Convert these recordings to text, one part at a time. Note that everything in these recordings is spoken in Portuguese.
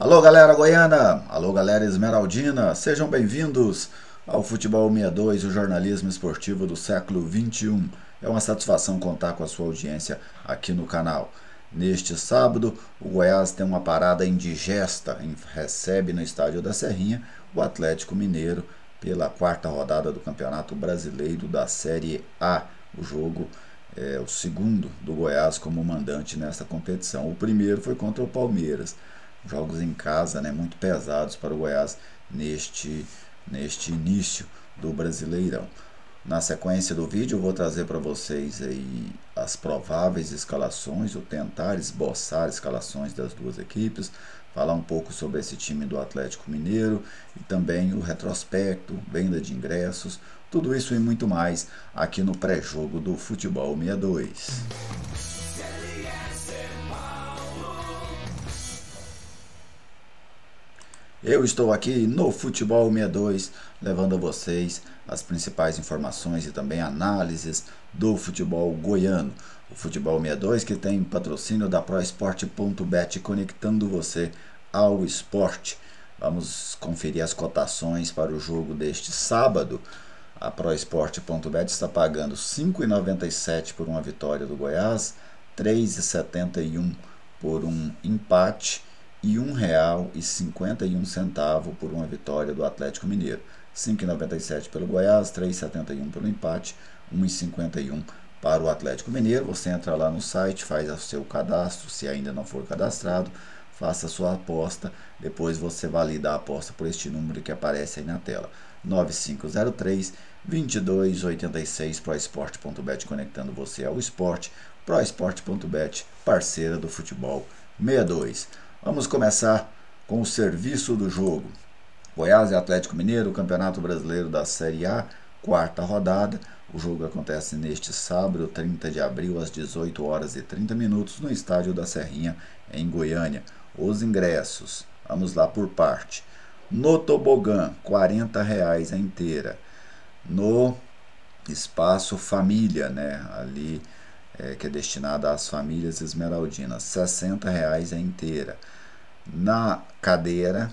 Alô galera goiana, alô galera esmeraldina, sejam bem-vindos ao Futebol 62, o jornalismo esportivo do século XXI. É uma satisfação contar com a sua audiência aqui no canal. Neste sábado, o Goiás tem uma parada indigesta, recebe no Estádio da Serrinha o Atlético Mineiro pela quarta rodada do Campeonato Brasileiro da Série A. O jogo é o segundo do Goiás como mandante nesta competição. O primeiro foi contra o Palmeiras. Jogos em casa, né, muito pesados para o Goiás neste início do Brasileirão. Na sequência do vídeo eu vou trazer para vocês aí as prováveis escalações, ou tentar esboçar escalações das duas equipes, falar um pouco sobre esse time do Atlético Mineiro e também o retrospecto, venda de ingressos, tudo isso e muito mais aqui no pré-jogo do Futebol 62. Eu estou aqui no Futebol 62, levando a vocês as principais informações e também análises do futebol goiano. O Futebol 62 que tem patrocínio da ProEsport.bet, conectando você ao esporte. Vamos conferir as cotações para o jogo deste sábado. A ProEsport.bet está pagando R$ 5,97 por uma vitória do Goiás, R$ 3,71 por um empate e R$ 1,51 por uma vitória do Atlético Mineiro. R$ 5,97 pelo Goiás, R$ 3,71 pelo empate, R$ 1,51 para o Atlético Mineiro. Você entra lá no site, faz o seu cadastro, se ainda não for cadastrado, faça a sua aposta, depois você valida a aposta por este número que aparece aí na tela. 9503-2286, ProEsport.bet, conectando você ao esporte. ProEsport.bet, parceira do Futebol 62. Vamos começar com o serviço do jogo. Goiás e Atlético Mineiro, Campeonato Brasileiro da Série A, quarta rodada. O jogo acontece neste sábado, 30 de abril, às 18 horas e 30 minutos, no Estádio da Serrinha, em Goiânia. Os ingressos, vamos lá por parte. No tobogã, R$ 40 a inteira. No espaço família, né, ali que é destinada às famílias esmeraldinas, R$ 60 a inteira. Na cadeira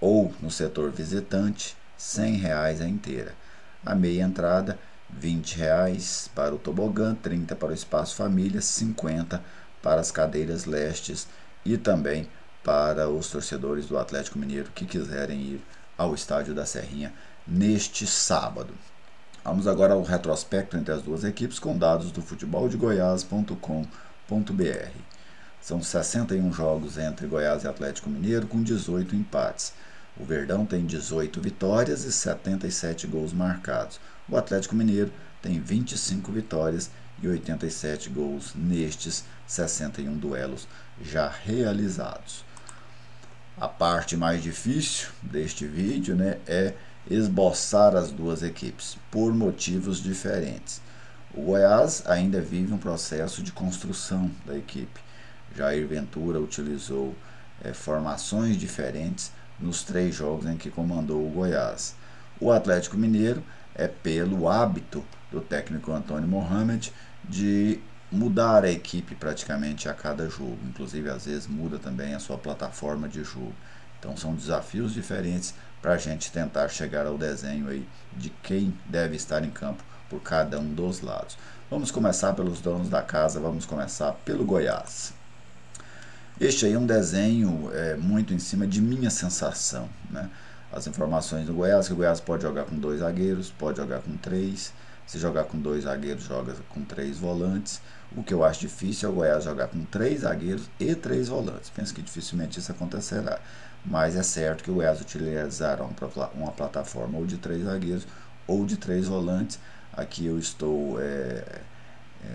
ou no setor visitante, R$ 100 a inteira. A meia entrada, R$ 20 para o tobogã, 30 para o espaço família, 50 para as cadeiras lestes e também para os torcedores do Atlético Mineiro que quiserem ir ao Estádio da Serrinha neste sábado. Vamos agora ao retrospecto entre as duas equipes com dados do futeboldegoias.com.br. São 61 jogos entre Goiás e Atlético Mineiro com 18 empates. O Verdão tem 18 vitórias e 77 gols marcados. O Atlético Mineiro tem 25 vitórias e 87 gols nestes 61 duelos já realizados. A parte mais difícil deste vídeo, né, é esboçar as duas equipes, por motivos diferentes. O Goiás ainda vive um processo de construção da equipe. Jair Ventura utilizou formações diferentes nos 3 jogos em que comandou o Goiás. O Atlético Mineiro é pelo hábito do técnico Antônio Mohamed de mudar a equipe praticamente a cada jogo, inclusive às vezes muda também a sua plataforma de jogo. Então são desafios diferentes para a gente tentar chegar ao desenho aí de quem deve estar em campo por cada um dos lados. Vamos começar pelos donos da casa, vamos começar pelo Goiás. Este aí é um desenho muito em cima de minha sensação, né? As informações do Goiás, que o Goiás pode jogar com 2 zagueiros, pode jogar com 3, se jogar com 2 zagueiros, joga com 3 volantes. O que eu acho difícil é o Goiás jogar com 3 zagueiros e 3 volantes. Penso que dificilmente isso acontecerá. Mas é certo que o Goiás utilizará uma plataforma ou de 3 zagueiros ou de 3 volantes. Aqui eu estou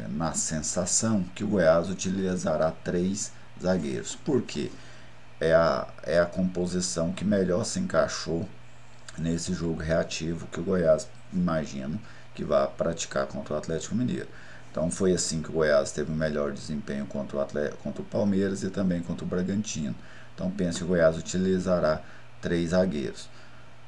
na sensação que o Goiás utilizará 3 zagueiros. Por quê? É a composição que melhor se encaixou nesse jogo reativo que o Goiás, imagino, que vai praticar contra o Atlético Mineiro. Então foi assim que o Goiás teve o melhor desempenho contra o Palmeiras e também contra o Bragantino. Então penso que o Goiás utilizará 3 zagueiros.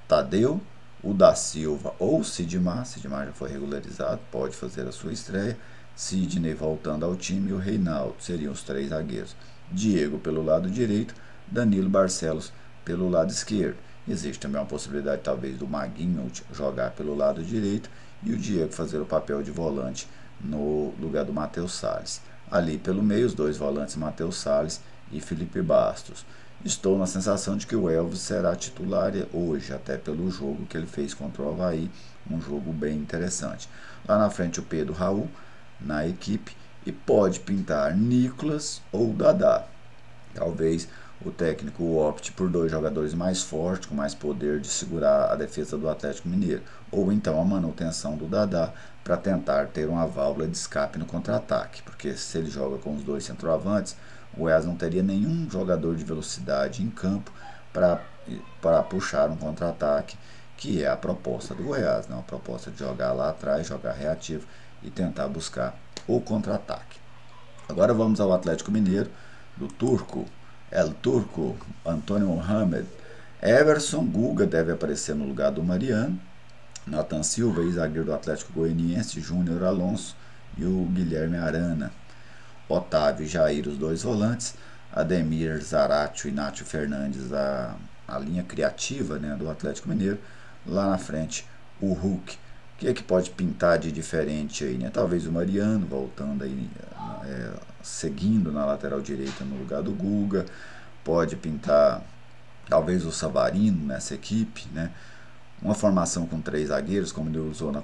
Tadeu, o da Silva ou Sidmar já foi regularizado, pode fazer a sua estreia. Sidney voltando ao time e o Reinaldo seriam os 3 zagueiros. Diego pelo lado direito, Danilo Barcelos pelo lado esquerdo. Existe também uma possibilidade talvez do Maguinho jogar pelo lado direito e o Diego fazer o papel de volante no lugar do Matheus Salles. Ali pelo meio, os dois volantes, Matheus Salles e Felipe Bastos. Estou na sensação de que o Elvis será titular hoje, até pelo jogo que ele fez contra o Avaí, um jogo bem interessante. Lá na frente o Pedro Raul na equipe e pode pintar Nicolas ou Dadá. Talvez o técnico opte por dois jogadores mais fortes, com mais poder de segurar a defesa do Atlético Mineiro, ou então a manutenção do Dadá para tentar ter uma válvula de escape no contra-ataque, porque se ele joga com os dois centroavantes, o Goiás não teria nenhum jogador de velocidade em campo para puxar um contra-ataque, que é a proposta do Goiás, né? Uma proposta de jogar lá atrás, jogar reativo e tentar buscar o contra-ataque. Agora vamos ao Atlético Mineiro, do Turco, El Turco, Antônio Mohamed. Everson Guga deve aparecer no lugar do Mariano, Nathan Silva, ex-zagueiro do Atlético Goianiense, Júnior Alonso e o Guilherme Arana. Otávio e Jair, os dois volantes, Ademir, Zaratio e Nátio Fernandes, a linha criativa, né, do Atlético Mineiro. Lá na frente, o Hulk. O que é que pode pintar de diferente aí, né? Talvez o Mariano voltando aí, seguindo na lateral direita no lugar do Guga. Pode pintar talvez o Savarino nessa equipe, né? Uma formação com 3 zagueiros, como ele usou na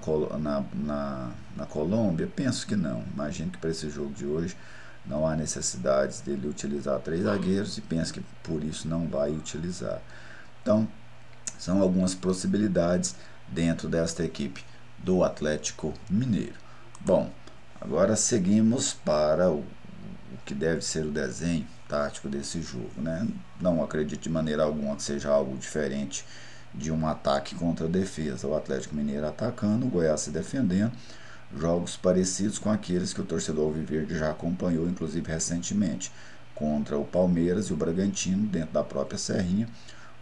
Colômbia? Penso que não. Imagino que para esse jogo de hoje não há necessidade dele utilizar 3 zagueiros e penso que por isso não vai utilizar. Então, são algumas possibilidades dentro desta equipe do Atlético Mineiro. Bom, agora seguimos para o que deve ser o desenho tático desse jogo, né? Não acredito de maneira alguma que seja algo diferente de um ataque contra a defesa. O Atlético Mineiro atacando, o Goiás se defendendo, jogos parecidos com aqueles que o torcedor alviverde já acompanhou, inclusive recentemente, contra o Palmeiras e o Bragantino, dentro da própria Serrinha,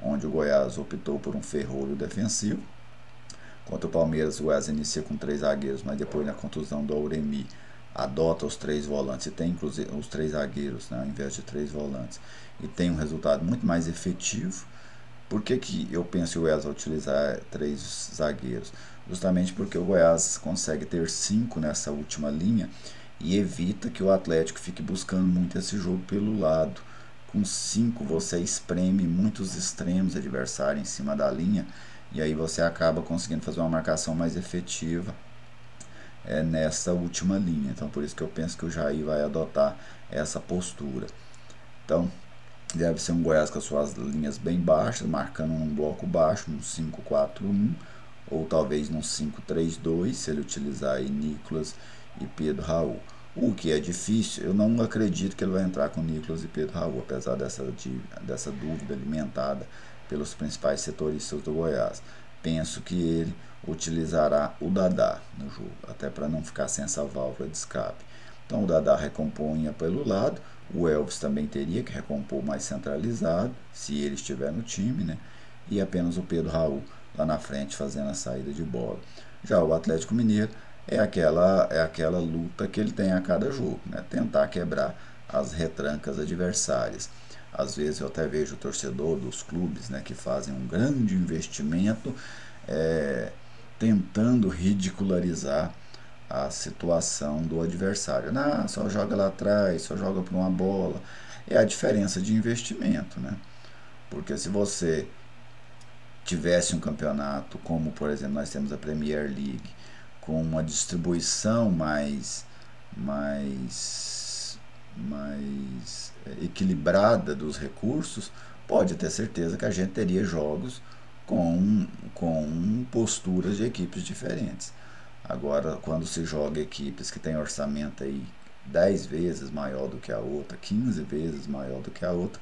onde o Goiás optou por um ferrolho defensivo. Contra o Palmeiras, o Goiás inicia com 3 zagueiros, mas depois, na contusão do Auremi, adota os 3 volantes e tem inclusive os 3 zagueiros, né, ao invés de 3 volantes, e tem um resultado muito mais efetivo. Por que eu penso que o Goiás vai utilizar 3 zagueiros? Justamente porque o Goiás consegue ter 5 nessa última linha e evita que o Atlético fique buscando muito esse jogo pelo lado. Com 5 você espreme muitos extremos adversários em cima da linha e aí você acaba conseguindo fazer uma marcação mais efetiva nessa última linha. Então por isso que eu penso que o Jair vai adotar essa postura. Então deve ser um Goiás com as suas linhas bem baixas, marcando um bloco baixo, num 5-4-1, ou talvez num 5-3-2, se ele utilizar aí Nicolas e Pedro Raul. O que é difícil, eu não acredito que ele vai entrar com Nicolas e Pedro Raul, apesar dessa dúvida alimentada pelos principais setoristas do Goiás. Penso que ele utilizará o Dadá no jogo, até para não ficar sem essa válvula de escape. Então o Dadá recompunha pelo lado, o Elvis também teria que recompor mais centralizado, se ele estiver no time, né? E apenas o Pedro Raul lá na frente fazendo a saída de bola. Já o Atlético Mineiro é aquela luta que ele tem a cada jogo, né? Tentar quebrar as retrancas adversárias. Às vezes eu até vejo o torcedor dos clubes, né, que fazem um grande investimento tentando ridicularizar a situação do adversário. Não, só joga lá atrás, só joga por uma bola. É a diferença de investimento, né? Porque se você tivesse um campeonato como, por exemplo, nós temos a Premier League, com uma distribuição mais equilibrada dos recursos, pode ter certeza que a gente teria jogos com posturas de equipes diferentes. Agora, quando se joga equipes que têm orçamento aí 10 vezes maior do que a outra, 15 vezes maior do que a outra,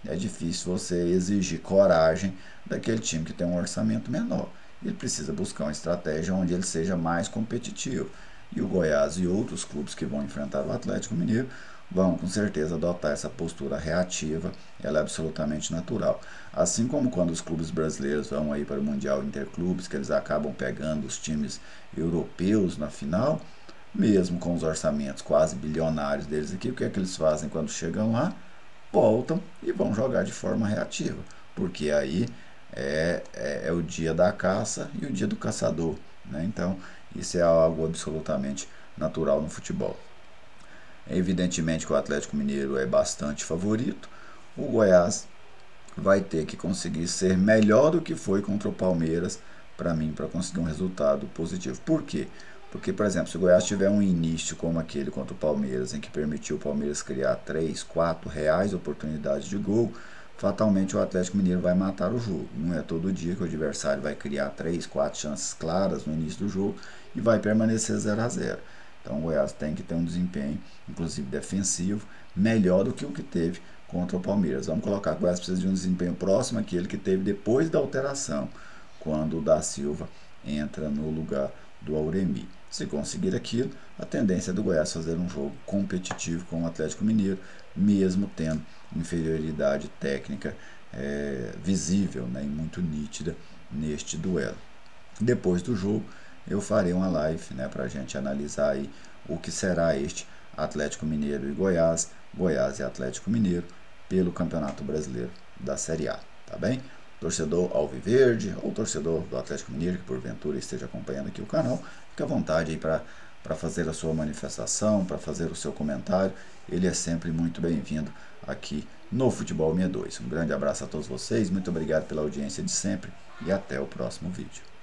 é difícil você exigir coragem daquele time que tem um orçamento menor. Ele precisa buscar uma estratégia onde ele seja mais competitivo. E o Goiás e outros clubes que vão enfrentar o Atlético Mineiro vão com certeza adotar essa postura reativa, ela é absolutamente natural. Assim como quando os clubes brasileiros vão aí para o Mundial Interclubes, que eles acabam pegando os times europeus na final, mesmo com os orçamentos quase bilionários deles aqui, o que é que eles fazem quando chegam lá? voltam e vão jogar de forma reativa, porque aí é o dia da caça e o dia do caçador, né? Então isso é algo absolutamente natural no futebol. É evidentemente que o Atlético Mineiro é bastante favorito, o Goiás vai ter que conseguir ser melhor do que foi contra o Palmeiras para mim, para conseguir um resultado positivo. Por quê? Porque, por exemplo, se o Goiás tiver um início como aquele contra o Palmeiras, em que permitiu o Palmeiras criar 3, 4 reais oportunidades de gol, fatalmente o Atlético Mineiro vai matar o jogo. Não é todo dia que o adversário vai criar 3, 4 chances claras no início do jogo e vai permanecer 0 a 0. Então o Goiás tem que ter um desempenho, inclusive defensivo, melhor do que o que teve contra o Palmeiras. Vamos colocar que o Goiás precisa de um desempenho próximo àquele que teve depois da alteração, quando o Da Silva entra no lugar do Auremi. Se conseguir aquilo, a tendência é do Goiás fazer um jogo competitivo com o Atlético Mineiro, mesmo tendo inferioridade técnica visível, né, e muito nítida neste duelo. Depois do jogo, eu farei uma live, né, para a gente analisar aí o que será este Atlético Mineiro e Goiás, Goiás e Atlético Mineiro, pelo Campeonato Brasileiro da Série A, tá bem? Torcedor alviverde ou torcedor do Atlético Mineiro que porventura esteja acompanhando aqui o canal, fique à vontade aí para fazer a sua manifestação, para fazer o seu comentário. Ele é sempre muito bem-vindo aqui no Futebol 62. Um grande abraço a todos vocês, muito obrigado pela audiência de sempre e até o próximo vídeo.